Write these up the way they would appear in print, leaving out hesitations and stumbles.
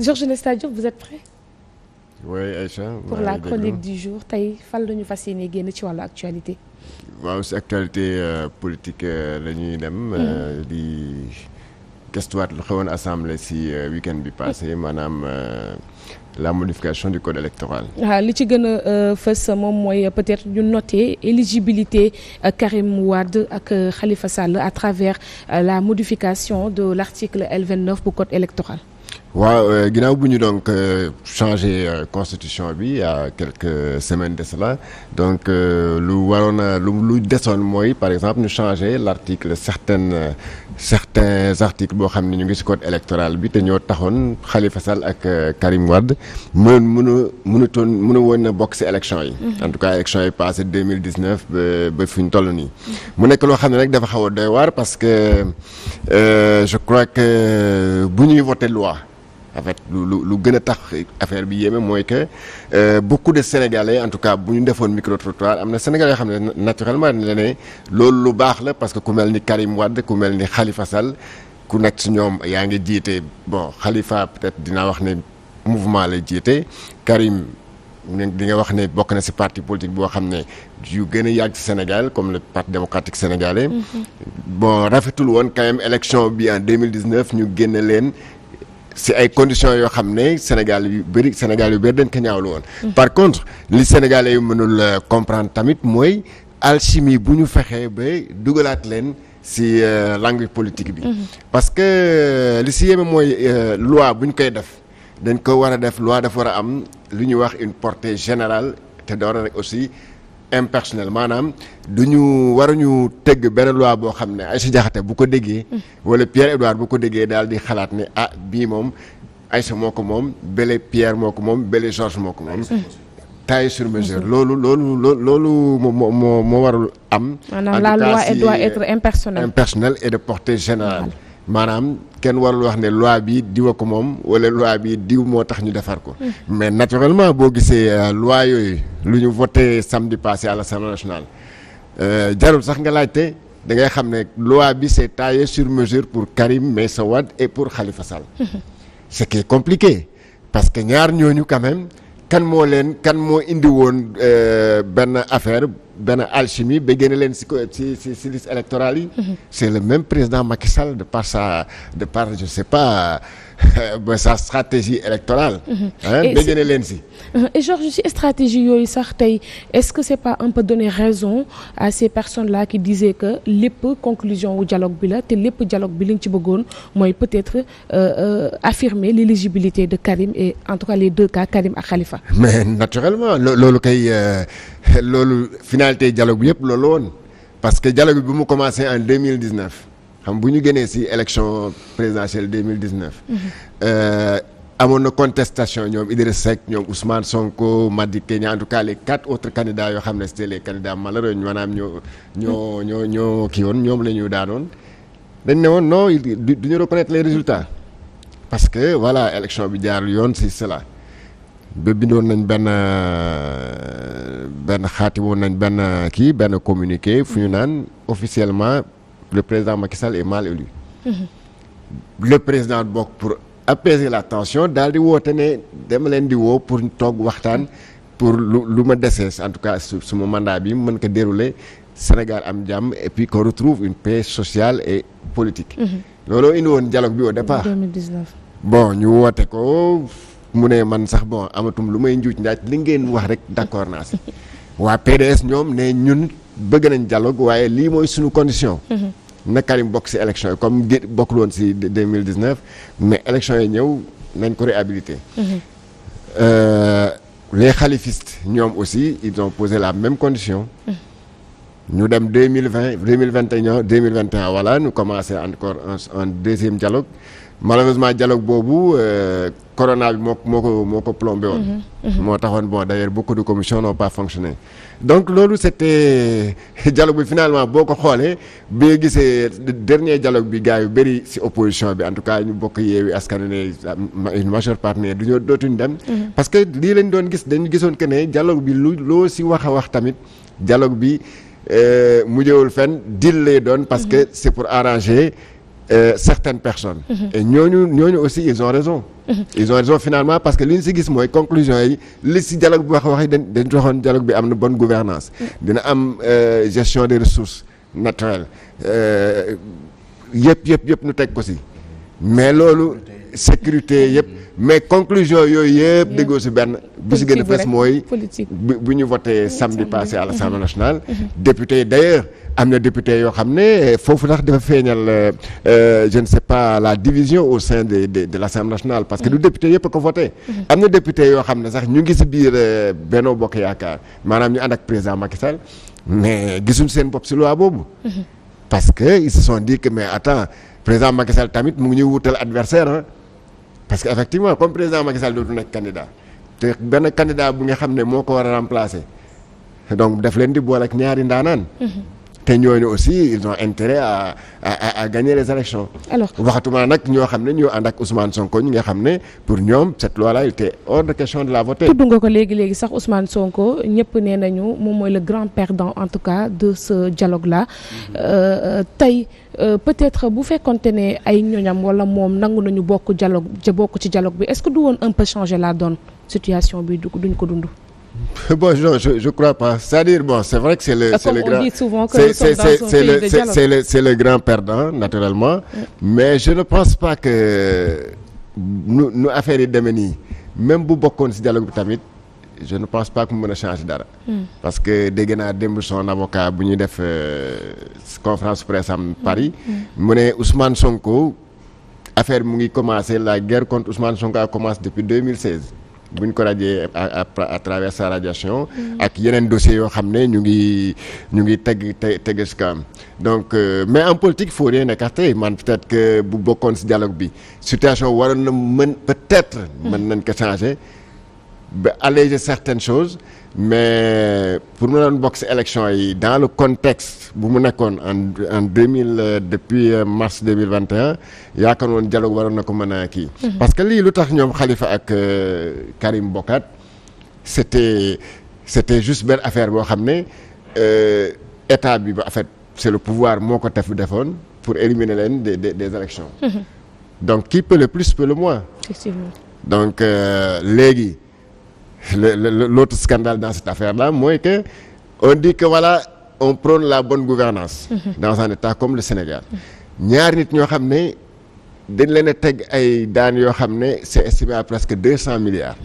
Georges Nesta Diop, vous êtes prêt? Oui Aïcha. Pour la chronique du jour tey fan la ñu fas yéene génn ci wàllu actualité. waaw si actualité politique la ñuy dem. di gëstuwaat lu xewoon assemblée si week-end bi passé maanaam la modification du code électoral. waaw li ci gën a fës moom mooy peut-être ñu noter éligibilité Karim Wade ak Khalifa Sall à travers la modification de l'article L29 bu code électoral. waaw ginnaaw bu ñu donc changé constitution bi il y a quelques semaines de cela donc lu waroon a lu desoon mooy par exemple ñu changé l'article certains articles boo xam ne ñu ngi ci code électoral bi te ñoo taxoon Khalifa Sall ak Karim Wade mënu woon a bokk ci élection yi. en tout cas élection yi passé 2019 ba fi ñu toll nii. mu nekk loo xam ne rek dafa xaw a doy waar parce que je crois que bu ñuy voté loi. en fait lu gën a tax affaire bi yéeme mooy que beaucoup de Sénégalais en tout cas bu ñu defoon micro-trottoir am na Sénégalais yoo xam ne naturellement dañ la ne loolu lu baax la parce que ku mel ni Karim Wade ku mel ni Khalifa Sall ku nekk ci ñoom yaa ngi jiite bon Khalifa peut-être dinaa wax ne mouvement lay jiite Karim di nga wax ne bokk na ci parti politique boo xam ne yu gën a yàgg ci Sénégal comme le parti démocratique sénégalais. bon rafetul woon quand même élection bi en 2019 ñu génne leen. si ay conditions yoo xam ne Sénégal yu bëri dañ ko ñaawlu woon. par contre li Sénégalais yu mënul comprendre tamit mooy alchimie bu ñu fexee ba dugalaat leen si langue politique bi. parce que li si yéeme mooy loi bu ñu koy def dañ ko war a def loi dafa war a am lu ñuy wax une portée générale te door rek aussi impersonnel maanaam waruñu tëgg benn loi boo xam ne Aïssa Diakhaté bu ko déggee. wala Pierre Edouard bu ko déggee daal di xalaat ne bii moom Aïssa moo ko moom bële Pierre moo ko moom bële Georges moo ko moom. taille sur mesure loolu moo warul am. maanaam la loi elle doit être impersonnelle et de portée générale. maanaam kenn warul wax ne loi bi diwa ko moom wala loi bi diw moo tax ñu defar ko. mais naturellement boo gisee loi yooyu lu ñu voté samedi passé à l'Assemblée nationale jarul sax nga laajte da ngay xam ne loi bi c'est taillé sur mesure pour Karim Meïssa Wade et pour Khalifa Sall. ce qui est compliqué parce que ñaar ñooñu quand même kan moo indi woon benn affaire. benn alchimie ba génne leen si liste électorale yi. c'est le même président Macky Sall de par je sais pas sa stratégie électorale. ba génne leen si. et Georges si stratégie yooyu sax tey est-ce que c'est pas un peu donner raison à ces personnes-là qui disaient que lépp conclusion wu dialogue bi la te lépp dialogue bi li nga ci bëggoon mooy peut-être affirmer l'éligibilité de Karim et en tout cas les deux cas Karim ak Khalifa. mais naturellement loolu kay loolu finalité dialogue bi yëpp loolu woon parce que dialogue bi mu commencé en 2019 xam bu ñu génnee ci élection présidentielle 2019. amoon na contestation ñoom Idriss Seck ñoom Ousmane Sonko Madické Niang en tout cas les 4 autres candidats yoo xam ne c'était les candidats malheureux maanaam ñoo kii woon ñoom la ñu daanoon dañ ne woon non du ñu reconnaître les résultats parce que voilà élection bi jaarul yoon c'est cela. ba bindoon nañ benn xaatimoon nañ benn communiqué fu ñu naan officiellement le président Macky Sall est mal élu. le président bokk pour apaiser la tension daal di woote ne dama leen di woo pour toog waxtaan pour lu ma desee en tout cas suma mandat bi mën ko dérouler Sénégal am jàmm et puis qu'on retrouve une paix sociale et politique. looloo indi woon dialogue bi au départ. 2019. bon ñu woote ko. mu ne man sax bon amatum lu may njuuj njaaj li ngeen wax rek d'accord naa si waa PDS ñoom ne ñun bëgg nañ dialogue waaye lii mooy suñu condition. na Karim bokk si élection yi comme bokkul woon si 2019 mais élection yi ñëw nañ ko réhabiliter. les khalifistes ñoom aussi ils ont posé la même condition. ñu dem 2021 voilà ñu commencé encore un deuxième dialogue. malheureusement dialogue boobu corona bi moo ko plombé woon. moo taxoon bon d'ailleurs beaucoup de commissions n'ont pas fonctionné donc loolu c'était dialogue bi finalement boo ko xoolee bi nga gisee dernier dialogue bi gars yu bëri ci opposition bi en tout cas ñu bokk Yewwi Askan Wi une majeure partie ne dootuñu dem. parce que lii lañ doon gis dañu gisoon que ne dialogue bi loo ci wax tamit dialogue bi mujjewul fenn deal lay doon parce que c'est pour arranger. Certaines personnes. Et ñooñu aussi ils ont raison. ils ont raison finalement parce que li ñu si gis mooy conclusion yi li si dialogue bi wax dañ joxoon dialogue bi am na bonne gouvernance dina am gestion des ressources naturelles yëpp nu teg ko si mais loolu sécurité yëpp mais conclusion yooyu yëpp déggoo si benn bi si gën a fës mooy bu ñu voté samedi passé à l'Assemblée nationale député d'ailleurs am na député yoo xam ne foofu tax dafa feeñal je ne sais pas la division au sein de l'Assemblée nationale parce que du député yëpp a ko voté am na député yoo xam ne sax ñu ngi si biir Benno Bokk Yaakaar maanaam ñu ànd ak président Macky Sall mais gisuñ seen bopp si loi boobu parce que ils se sont dit que mais attends président Macky Sall tamit mu ngi ñuy wutal adversaire ah parce que effectivement comme président Macky Sall dootu nekk candidat te benn candidat bu nga xam ne moo ko war a remplacer donc daf leen di boole ak ñaari ndaanaan. te ñooñu aussi ils ont intérêt à gagner les élections. alors waxatuma nag ñoo xam ne ñoo ànd ak Ousmane Sonko ñi nga xam ne pour ñoom cette loi là il était hors de question de la voter. tudd nga ko léegi sax Ousmane Sonko ñëpp nee nañu moom mooy le grand perdant en tout cas de ce dialogue là tey peut-être bu fekkonte ne ay ñoñam wala moom nangu nañu bokk ci dialogue bi est-ce que du woon un peu changer la donne situation bi duñ ko dund. Bon, je crois pas. C'est-à-dire bon, c'est vrai que c'est le grand. On dit souvent que c'est le grand perdant naturellement, mais je ne pense pas que nu affaire yi demee nii même bu bokkoon ci dialogue bi tamit je ne pense pas que mu mën a changer dara. parce que dégg naa démb son avocat bu ñuy def conférence presse am Paris. mu ne Ousmane Sonko affaire mu ngi commencé la guerre contre Ousmane Sonko a commencé depuis 2016. bu ñu ko radié à travers sa radiation ak yeneen dossiers yoo xam ne ñu ngi teg si kawam donc mais en politique il faut rien écarter man peut-être que bu bokkoon si dialogue bi situation waroon na peut-être mën nañ ko changer ba alléger certaines choses mais pour mu doon bokk si élection yi dans le contexte bu mu nekkoon en 2000 depuis mars 2021 yaakaar woon dialogue waroon na ko mën a kii. parce que lii lu tax ñoom Khalifa ak Karim bokkaat c'était juste benn affaire boo xam ne état bi ba en fait c'est le pouvoir moo ko defoon pour éliminer leen des élections. donc qui peut le plus peut le moins. effectivement donc léegi. L'autre scandale dans cette affaire-là mooy que on dit que voilà on prône la bonne gouvernance dans un état comme le Sénégal ñaari nit ñoo xam ne dañ leen a teg ay daan yoo xam ne c'est estimé à presque 200 milliards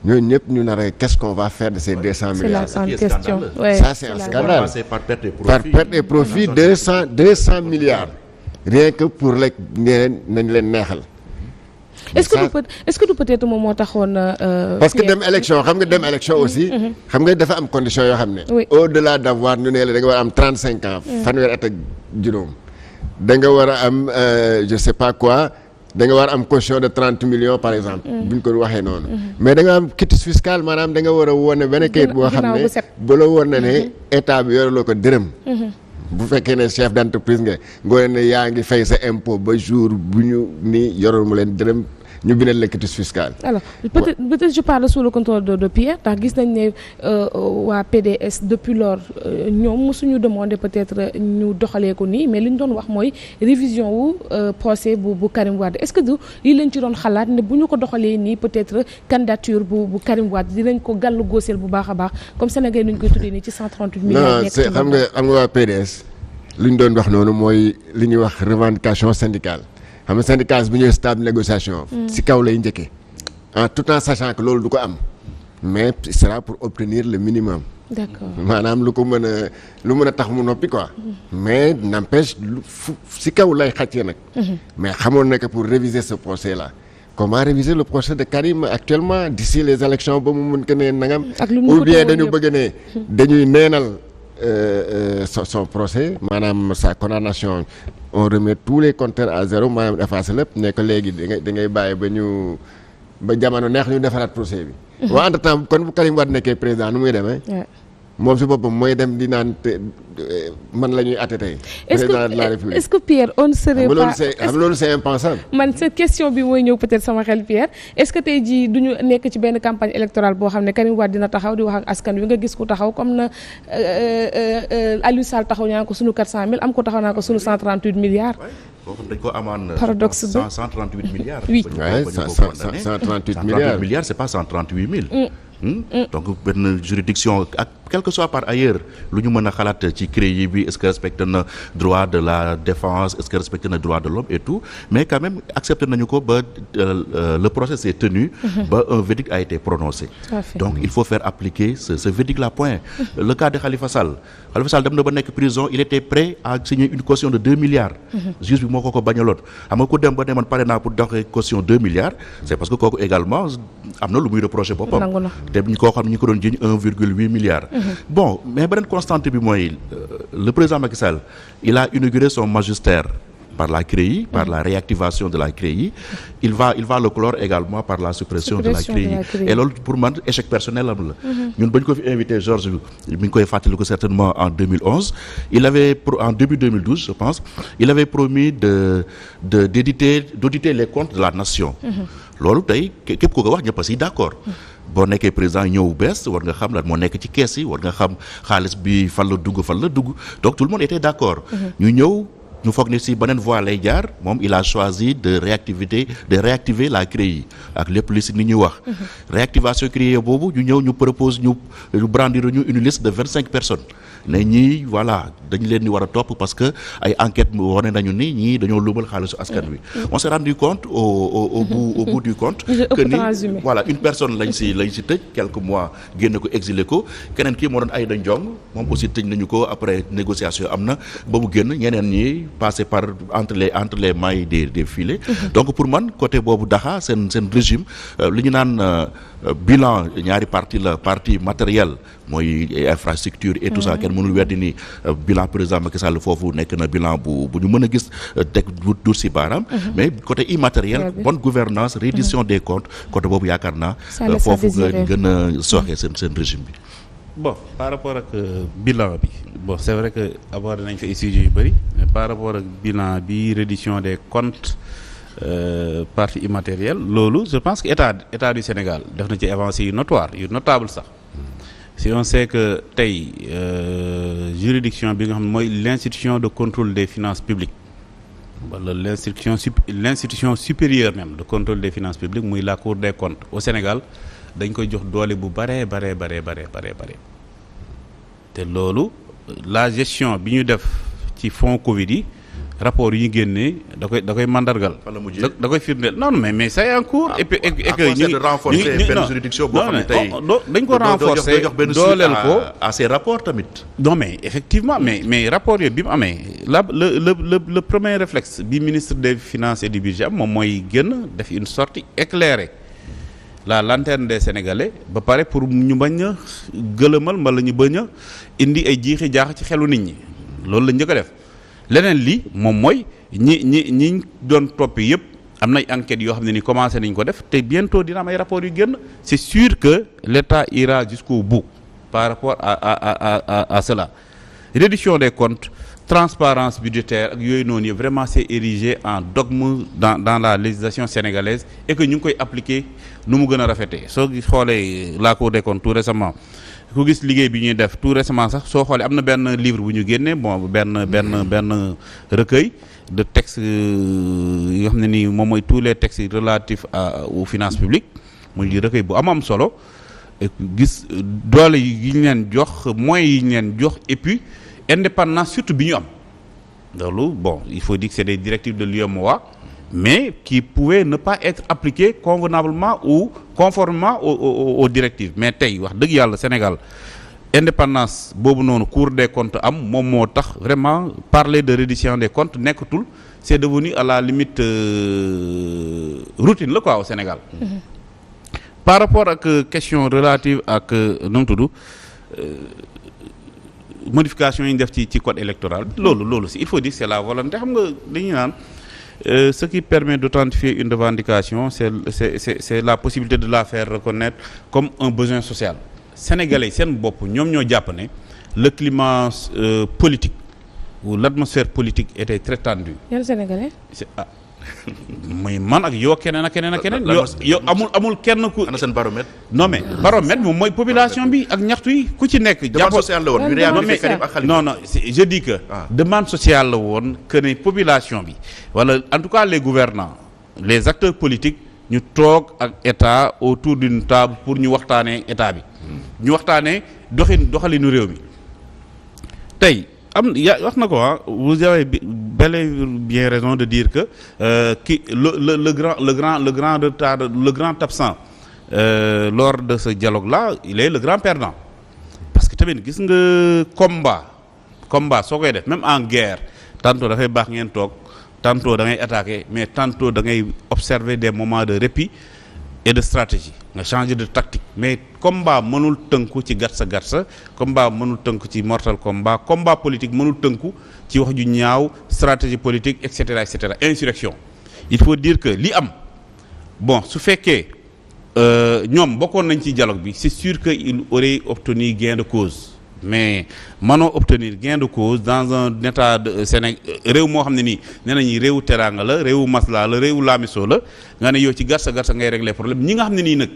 ñooñu ñëpp ñu nar a qu'est-ce qu'on va faire de ces 200 milliards c'est la grande question. Ça c'est un scandale par perte et profit 200 milliards rien que pour lekk ñeneen nañ leen neexal. est-ce que du peut-être moom moo taxoon. parce que dem élection xam nga dem élection aussi. xam nga dafa am condition yoo xam ne. au-delà d'avoir ñu ne la da nga war a am 35 ans. fanweeri at ak juróom. da nga war a am je sais pas quoi da nga war a am caution de 30 millions par exemple. bu ñu ko waxee noonu. mais da nga am quitus fiscal maanaam da nga war a wone benn kayit boo xam ne bu la woon na ne état bi yoreloo ko dërëm. bu fekkee ne chef d'entreprise nga ne yaa ngi fay sa impôt ba jour bu ñu ni yoroon mu leen dërëm ñu bindal la quitus fiscal. alors peut-être je parle sous le contrôle de Pierre ndax gis nañ ne waa PDS depuis lors ñoom mosuñu demander peut-être ñu doxalee ko nii mais li ñu doon wax mooy révision wu procès bu Karim Wade est-ce que du lii lañ ci doon xalaat ne bu ñu ko doxalee nii peut-être candidature bu Karim Wade dinañ ko gàllu góoseel bu baax a baax comme Sénégal ñu koy tuddee nii ci 138 milliards. non c'est xam nga waa PDS li ñu doon wax noonu mooy li ñuy wax revendication syndicale. xam nga syndicat bu ñëwee stade de négociation. ci kaw lay njëkkee tout en sachant que loolu du ko am mais ce sera pour obtenir le minimum. d'accord maanaam lu mën a tax mu noppi quoi. mais n'empêche ci kaw lay xàccee nag. mais xamoon na que pour réviser ce procès là comment réviser le procès de Karim actuellement d'ici les élections ba mu mun ko ne nangam. ou bien dañu bëgg ne dañuy neenal. Son procès maanaam sa condamnation on remet tous les compteurs à zéro maanaam effacer lépp ne ko léegi da ngay bàyyi ba jamono neex ñu defaraat procès bi. waaw entre temps kon bu Karim Wade nekkee président nu muy demee. moom si boppam mooy dem di naan man la ñuy àtte tey. président de la République est-ce que Pierre on ne serait pas loolu c'est impensable. man cette question bi mooy ñëw peut-être sama xel Pierre est-ce que tey jii du ñu nekk ci benn campagne électorale boo xam ne Karim Wade dina taxaw di wax ak askan wi nga gis ku taxaw comme na Aliou Sall taxaw ñaa ko sunu 400 000 am ko taxaw naa ko sunu 138 milliards. dañ ko amaan paradoxe bi 138 milliards. oui 138 milliards c'est pas 138 000. Donc benn juridiction ak quel que soit par ailleurs lu ñu mën a xalaat ci CREI bi est-ce que respecte na droit de la défense est-ce que respecte na droit de l'homme et tout mais quand même accepté nañu ko ba le procès s'est tenu ba un verdict a été prononcé. Donc il faut faire appliquer ce verdict là point. Le cas de Khalifa Sall dem na ba nekk prison il était prêt à signer une caution de 2 milliards. Juge bi moo ko bañaloon xam nga ku dem ba ne man pare naa pour doxe caution 2 milliards c'est parce que kooku également am na lu muy reproché boppam. te koo xam ne ñu ko doon jëñ 1,8 milliard. Bon mais beneen constante bi mooy le président Macky Sall il a inauguré son magistère par la CREI, par la réactivation de la CREI. Il va le clore également par la suppression de la CREI. Et loolu pour man échec personnel am la. ñun bañ ko fi invité Georges mi ngi koy fàttaliku certainement en 2011 en début 2012 je pense il avait promis d'auditer les comptes de la nation. Loolu tey képp ko wax ñëpp a si d'accord. boo nekkee président ñëw bees war nga xam lan moo nekk ci kees yi war nga xam xaalis bi fan la dugg donc tout le monde était d'accord. ñu foog ne si beneen voie lay jaar moom il a choisi de réactiver la CREI ak lépp li si ni ñuy wax. réactivation CREI boobu ñu propose ñu brandir ñu une liste de 25 personnes ne ñii voilà dañu leen di war a topp parce que ay enquêtes wane nañu ni ñii dañoo luubal xaalisu askan wi. On s'est rendu compte au bout du compte que ni voilà une personne lañ si tëj quelques mois génne ko exilé ko keneen kii moo doon Aïda Ndiong moom aussi tëj nañu ko après négociation am na ba mu génn ñeneen ñi passé par entre les mailles des filets. Donc pour man côté boobu daxa seen régime li ñu naan bilan ñaari partie matériel mooy infrastructure et tout ça kenn mënul weddi ni bilan président Macky Sall foofu nekk na bilan bu ñu mën a gis teg dur si baaraam. Mais côté immatériel bonne gouvernance reddition des comptes côté boobu yaakaar naa foofu nga gën a sooxee seen régime bi. Bon par rapport ak bilan bi c'est vrai que abordé nañ fa ay sujets yu bëri mais par rapport ak bilan bi reddition des comptes partie immatérielle loolu je pense que état du Sénégal def na ci avancées yu notable sax si on sait que tey juridiction bi nga xam ne mooy l'institution de contrôle des finances publiques wala l'institution supérieure même de contrôle des finances publiques muy la Cour des comptes au Sénégal dañ koy jox doole bu bare te loolu la gestion bi ñu def ci fonds Covid yi rapport yi ñu génnee da koy mandargal. da koy firndeel non mais c'est en cours. et que ñu ngi renforcer benn juridiction boo xam ne tey dañ ko renforcer dooleel ko à ces rapports tamit. non mais effectivement mais rapport yooyu bi mu amee le premier réflexe bi ministre des finances et du budget am moom mooy génn def une sortie éclairée la lanterne des Sénégalais ba pare pour ñu bañ a gëlëmal mbala ñu bañ a indi ay jiixi jaax ci xelu nit ñi loolu la njëkk a def. leneen li moom mooy ñi doon topp yëpp am nay enquêtes yoo xam ne ni commencé nañ ko def te bientôt dina am ay rapports yu génn c'est sûr que l'État ira jusqu'au bout par rapport à cela. Reddition des comptes transparence budgétaire ak yooyu noonu yëpp vraiment c'est érigé en dogme dans la législation sénégalaise et que ñu ngi koy appliquer nu mu gën a rafetee soo xoolee la Cour des comptes tout récemment ku gis liggéey bi ñuy def tout récemment sax soo xoolee am na benn livre bu ñu génnee benn recueil de textes yoo xam ne nii moom mooy tous les textes relatifs aux finances publiques muy recueil bu am solo gis doole yi ñu leen jox moyens yi ñu leen jox et puis indépendance surtout bi ñu am loolu bon il faut dire que c'est des directives de l'UEMOA mais qui pouvaient ne pas être appliquées convenablement ou conformément aux directives mais tey wax dëgg yàlla Sénégal indépendance boobu noonu Cour des comptes am moom moo tax vraiment parler de reddition des comptes nekkatul c'est devenu à la limite routine la quoi au Sénégal. Par rapport ak question relative ak nu mu tudd modification yi ñu def ci code électoral loolu il faut dire que c'est la volonté xam nga dañuy naan ce qui permet d'authentifier une revendication c'est la possibilité de la faire reconnaître comme un besoin social. sénégalais seen bopp ñoom ñoo jàpp ne le climat politique ou l'atmosphère politique était très tendue. yan sénégalais. muy man ak yow keneen ak keneen ak keneen. yow amul kenn ku. ana seen baromètre. non mais baromètre moom mooy population bi ak ñaxtu yi ku ci nekk. demande sociale la woon ñu réhabilité Karim ak Khalifa. non je dis que. demande sociale la woon que ne population bi wala en tout cas les gouvernants les acteurs politiques ñu toog ak état autour d'une table pour ñu waxtaanee état bi. ñu waxtaanee doxalinu réew mi tey. wax na ko vous avez bel et bien raison de dire que le grand absent lors de ce dialogue là il est le grand perdant parce que tamit gis nga combat soo koy def même en guerre tantôt dafay baax ngeen toog tantôt da ngay attaquer mais tantôt da ngay observer des moments de répit et de stratégie nga changer de tactique mais combat mënul tënku ci gatsa combat mënul tënku ci mortal combat politique mënul tënku ci wax ju ñaaw stratégie politique et cetera insurrection il faut dire que li am bon su fekkee ñoom bokkoon nañ ci dialogue bi c'est sûr que il aurait obtenu gain de cause mais mënoo obtenir gain de cause dans un état de Sénégal réew moo xam ne nii nee nañu réewu teraanga la réewu masla la réewu laamiso la nga ne yow ci garsa ngay régler problème ñi nga xam ne nii nag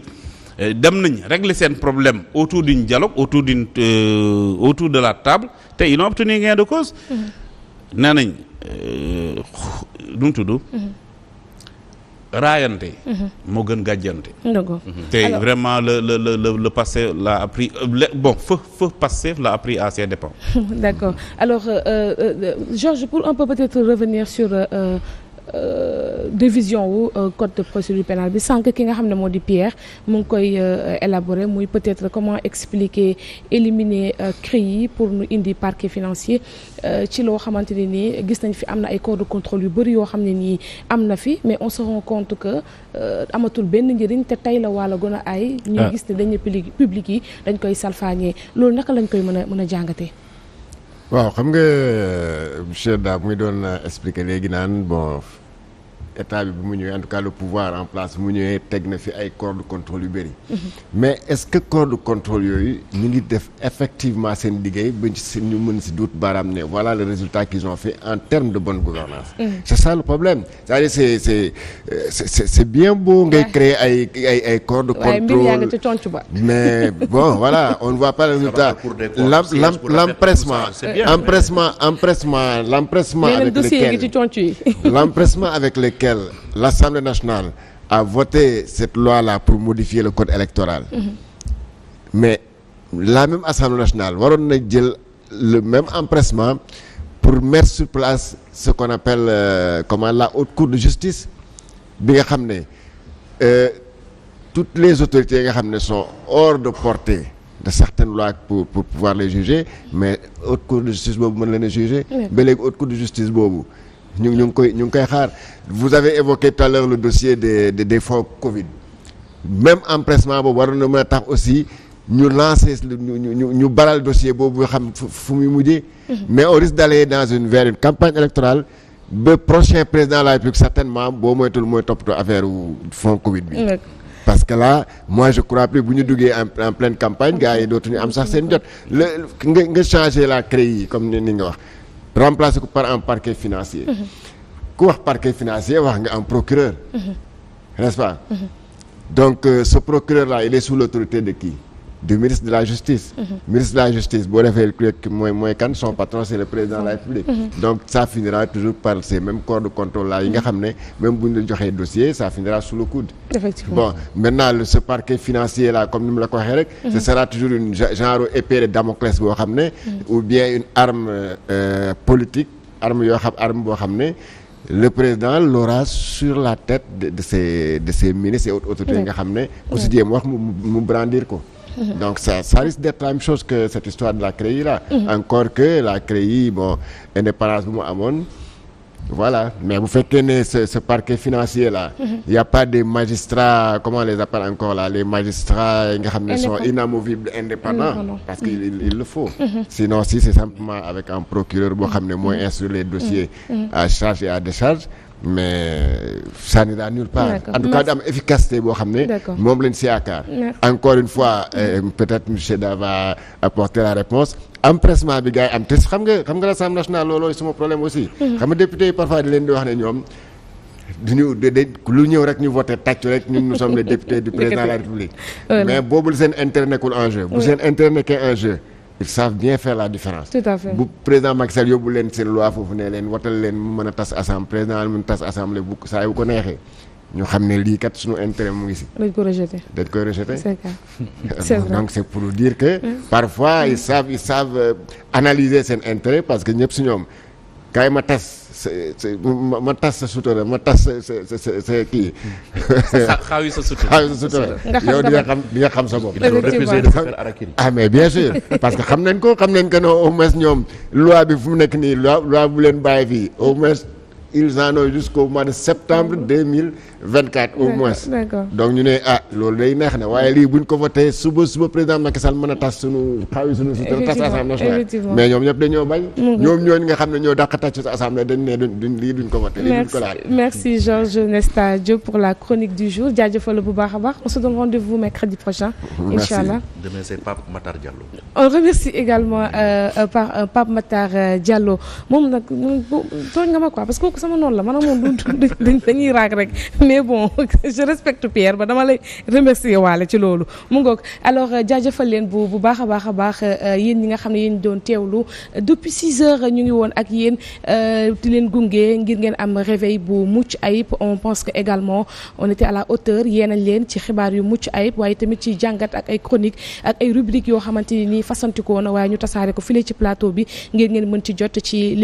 dem nañ régler seen problème autour d'un dialogue autour de la table te ils ont obtenu gain de cause nee nañ nu mu tudd raayante moo gën gàjjante te vraiment le passé l'a appris feu Pastef l'a appris à ses dépens. D'accord alors Georges pour un peu peut-être revenir sur révision wu code de procédure pénale bi sànq ki nga xam ne moo di Pierre mu ngi koy élaborer muy peut-être comment expliquer éliminer CREI yi pour nu indi parquet financier ci loo xamante ne nii gis nañ fi am na ay corps de contrôle yu bëri yoo xam ne nii am na fi mais on se rend compte que amatul benn njëriñ te tey la wala gën a ay ñuy gis ne dañu public yi dañ koy salfaañee loolu naka lañ koy mën a jàngatee. waaw xam nga monsieur Da muy doon expliquer léegi naan bon état bi bu mu ñëwee en tout cas le pouvoir en place bu mu ñëwee teg na fi ay corps de contrôle yu bëri. mais est-ce que corps de contrôle yooyu ñu ngi def effectivement seen liggéey ba ñu mën si duut baaraam ne voilà le résultat qu'ils ont fait en termes de bonne gouvernance c'est ça le problème c'est-à-dire c'est bien beau ngay créer ay corps de contrôle mais bon voilà on ne voit pas le résultat l'empressement avec lequel l'Assemblée nationale a voté cette loi-là pour modifier le code électoral. Mais la même Assemblée nationale waroon na jël le même empressement pour mettre sur place ce qu'on appelle la haute cour de justice bi nga xam ne toutes les autorités nga xam ne sont hors de portée de certaines lois pour pouvoir les juger mais haute cour de justice boobu mën leen a juger ba léegi haute cour de justice boobu ñu ngi koy xaar. Vous avez évoqué tout à l'heure le dossier des fonds Covid même empressement boobu waroon na mën a tax aussi ñu lancer ñu baral dossier boobu nga xam fu muy mujjee. mais on risque d'aller vers une campagne électorale ba prochain président de la République certainement boo moytul mooy toppatoo affaire fonds Covid bi. parce que là moi je crois plus bu ñu duggee en pleine campagne gars yi dootuñu am sax seen jot nga changer la CREI comme ni nga wax. remplacer ko par un parquet financier. ku wax parquet financier wax nga un procureur. n'est-ce pas. donc ce procureur là il est sous l'autorité de qui? Du ministre de la justice. Ministre de la justice boo defee mooy kan son patron c'est le président de la République. donc ça finira toujours par ces mêmes corps de contrôle là yi nga xam ne même bu ñu la joxee dossier ça finira sous le coude. Effectivement. Bon maintenant ce parquet financier là comme ni mu la ko waxee rek. ce sera toujours une genre épée de Damoclès boo xam ne. ou bien une arme politique arme boo xam ne. le président l'aura sur la tête de ses ministres et autres autorités nga xam ne. ku si jéem wax mu brandir ko. donc ça risque d'être la même chose que cette histoire de la CREI là. encore que la CREI bon indépendance bu mu amoon voilà mais bu fekkee ne ce parquet financier là. il y a pas des magistrats comment on les appelle encore là les magistrats yi nga xam ne sont inamovibles indépendants. parce que il le faut. sinon si c'est simplement avec un procureur boo xam ne mooy instruire les dossiers à charge et à décharge mais ça n'ira nulle part. En tout cas da am efficacité boo xam ne moom lañ si yaakaar. Encore une fois peut-être monsieur Da va apporter la réponse. Empressement bi gars yi am te xam nga l'Assemblée nationale looloo suma problème aussi. xam nga député yi parfois di leen di wax ne ñoom duñu lu ñëw rek ñu voté tàccu rek ñun nous sommes les députés du président de la République. Mais boobu seen intérêt nekkul en jeu. bu seen intérêt nekkee en jeu. Ils savent bien faire la différence. Tout à fait. bu président Macky Sall yóbbu leen seen loi foofu ne leen watal leen mu mën a tas assemblée président mën tas assemblée bu saa yu ko neexee ñu xam ne lii kat suñu intérêt mu ngi si. dañ ko rejeté. dañ koy rejeté. C'est vrai. Donc c'est pour dire que. parfois ils savent analyser seen intérêt parce que ñëpp si ñoom kaay ma tas ma tas sa sutura ma tas sa kii. xaawi sa sutura. yow di nga xam sa bopp. Effectivement. Ah mais bien sûr parce que xam nañ ko ne au moins ñoom loi bi fu mu nekk nii loi bu leen bàyyi fii au moins ils en ont jusqu'au mois de septembre 2024 au moins. D'accord. Donc ñu ne loolu day neex na waaye lii buñ ko voté suba président Macky Sall mën a tas sunu xaawi sunu sutura tas assemblée nationale mais ñoom ñëpp dañoo bañ. ñoom ñooñu nga xam ne ñoo dàq tàcc sa assemblée dañ ne duñ ko voté. lii duñ ko laal. Merci Georges Nesta Diop pour la chronique du jour jaajëfal bu baax a baax on se donne rendez-vous mercredi prochain. Inch'Allah. Demain c'est Pape Matar Diallo. On remercie également Pape Matar Diallo moom nag tooñ nga ma quoi parce que kooku sama noonu la man moom dañuy raag rek mais bon je respecte Pierre ba dama lay remercier waale ci loolu mu ngoog alors jaajëfal leen bu baax a baax yéen ñi nga xam ne yéen doon teewlu depuis 6 heures ñu ngi woon ak yéen di leen gunge ngir ngeen am réveil bu mucc ayib on pense que également on était à la hauteur yéenal leen ci xibaar yu mucc ayib waaye tamit ci jàngat ak ay chroniques ak ay rubriques yoo xamante ni fasantikoo na waaye ñu tasaare ko file ci plateau bi ngir ngeen mën ci jot ci